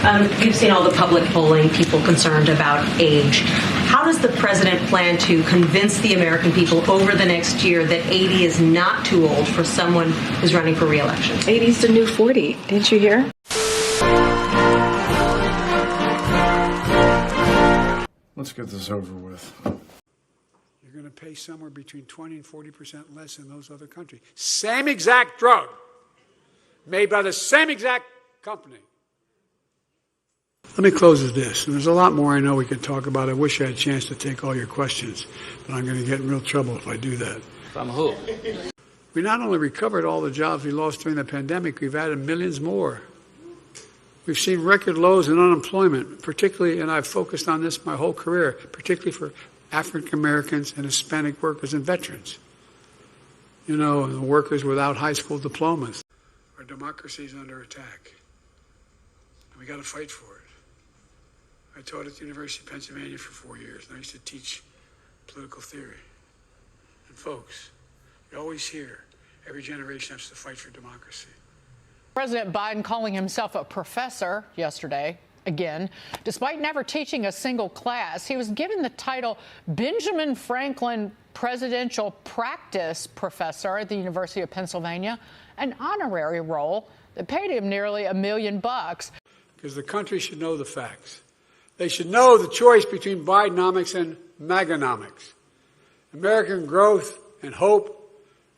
You've seen all the public polling, people concerned about age. How does the president plan to convince the American people over the next year that 80 is not too old for someone who's running for re-election? 80 is the new 40. Didn't you hear? Let's get this over with. You're going to pay somewhere between 20 and 40% less than those other countries. Same exact drug, made by the same exact company. Let me close with this. And there's a lot more I know we could talk about. I wish I had a chance to take all your questions, but I'm going to get in real trouble if I do that. From who? We not only recovered all the jobs we lost during the pandemic, we've added millions more. We've seen record lows in unemployment, particularly, and I've focused on this my whole career, particularly for African Americans and Hispanic workers and veterans. You know, the workers without high school diplomas. Our democracy is under attack. And we got to fight for it. I taught at the University of Pennsylvania for 4 years, and I used to teach political theory. And folks, you always hear every generation has to fight for democracy. President Biden calling himself a professor yesterday, again. Despite never teaching a single class, he was given the title Benjamin Franklin Presidential Practice Professor at the University of Pennsylvania, an honorary role that paid him nearly $1 million. Because the country should know the facts. They should know the choice between Bidenomics and MAGAnomics. American growth and hope,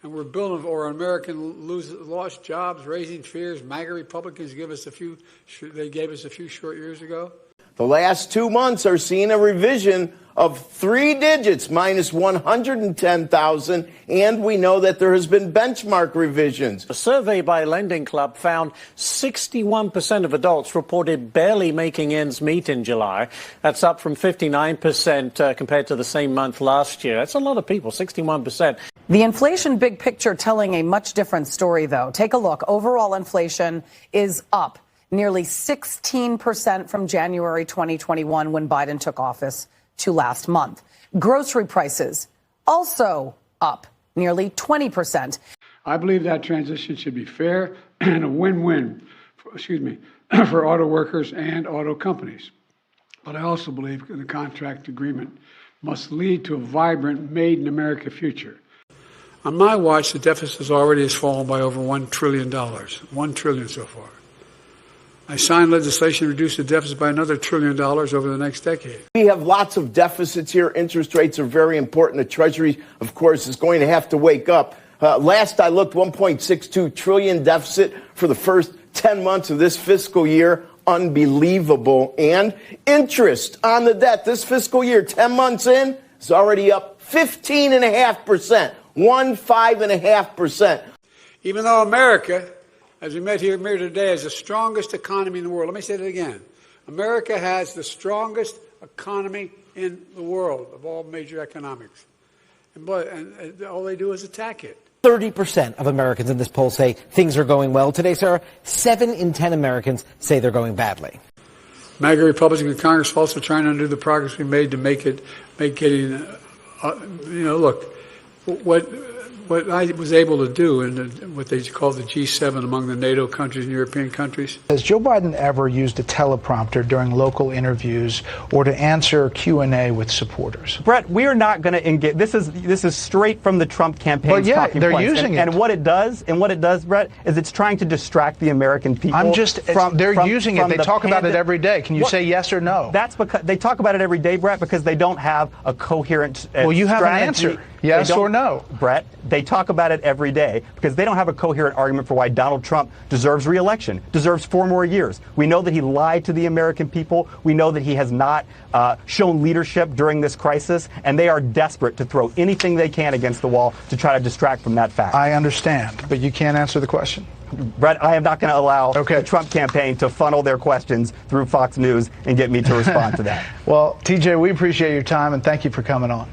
and we're building, or American lost jobs, raising fears. MAGA Republicans gave us a few short years ago. The last 2 months are seeing a revision of 3 digits, minus 110,000, and we know that there has been benchmark revisions. A survey by Lending Club found 61% of adults reported barely making ends meet in July. That's up from 59% compared to the same month last year. That's a lot of people, 61%. The inflation big picture telling a much different story, though. Take a look. Overall inflation is up nearly 16% from January 2021 when Biden took office to last month. Grocery prices also up nearly 20%. I believe that transition should be fair and a win-win, for auto workers and auto companies. But I also believe the contract agreement must lead to a vibrant made-in-America future. On my watch, the deficit already has fallen by over $1 trillion. $1 trillion so far. I signed legislation to reduce the deficit by another $1 trillion over the next decade. We have lots of deficits here. Interest rates are very important. The Treasury, of course, is going to have to wake up. Last I looked, $1.62 trillion deficit for the first 10 months of this fiscal year. Unbelievable. And interest on the debt this fiscal year, 10 months in, is already up 15.5%. 15.5%. Even though America, as we met here today, has the strongest economy in the world. Let me say that again. America has the strongest economy in the world of all major economics. And all they do is attack it. 30% of Americans in this poll say things are going well. Today, Sarah, 7 in 10 Americans say they're going badly. MAGA Republicans in Congress are also trying to undo the progress we made to make getting, look, what I was able to do in what they call the G7 among the NATO countries and European countries. Has Joe Biden ever used a teleprompter during local interviews or to answer Q&A with supporters? Brett, we are not going to engage. This is straight from the Trump campaign. But yeah, they're using it. And what it does, Brett, is it's trying to distract the American people. They're using it. They talk about it every day. Can you say yes or no? That's because they talk about it every day, Brett, because they don't have a coherent Well, you have an answer. Yes or no? Brett, they talk about it every day because they don't have a coherent argument for why Donald Trump deserves re-election, deserves 4 more years. We know that he lied to the American people. We know that he has not shown leadership during this crisis, and they are desperate to throw anything they can against the wall to try to distract from that fact. I understand, but you can't answer the question. Brett, I am not going to allow the Trump campaign to funnel their questions through Fox News and get me to respond to that. Well, TJ, we appreciate your time, and thank you for coming on.